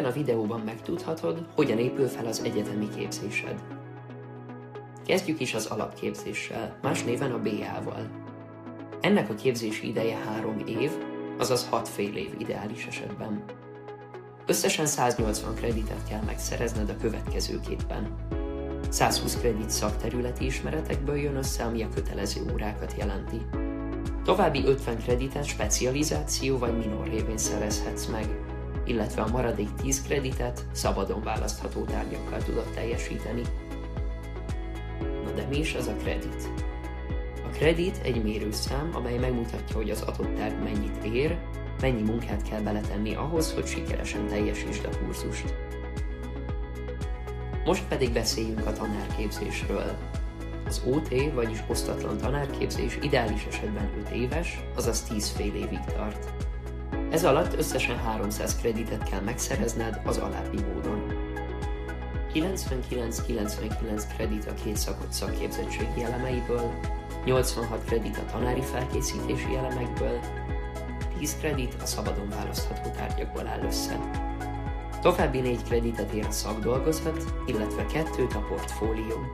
Ebben a videóban megtudhatod, hogyan épül fel az egyetemi képzésed. Kezdjük is az alapképzéssel, más néven a BA-val. Ennek a képzési ideje 3 év, azaz 6 fél év ideális esetben. Összesen 180 kreditet kell megszerezned a következőképpen. 120 kredit szakterületi ismeretekből jön össze, ami a kötelező órákat jelenti. További 50 kreditet specializáció vagy minor révén szerezhetsz meg, illetve a maradék 10 kreditet szabadon választható tárgyakkal tudod teljesíteni. Na de mi is az a kredit? A kredit egy mérőszám, amely megmutatja, hogy az adott tárgy mennyit ér, mennyi munkát kell beletenni ahhoz, hogy sikeresen teljesítsd a kurzust. Most pedig beszéljünk a tanárképzésről. Az OT, vagyis osztatlan tanárképzés ideális esetben 5 éves, azaz 10 fél évig tart. Ez alatt összesen 300 kreditet kell megszerezned az alábbi módon. 99-99 kredit a két szakott szakképzettségi elemeiből, 86 kredit a tanári felkészítési elemekből, 10 kredit a szabadon választható tárgyakból áll össze. További 4 kreditet ér a szakdolgozat, illetve 2 a portfólió.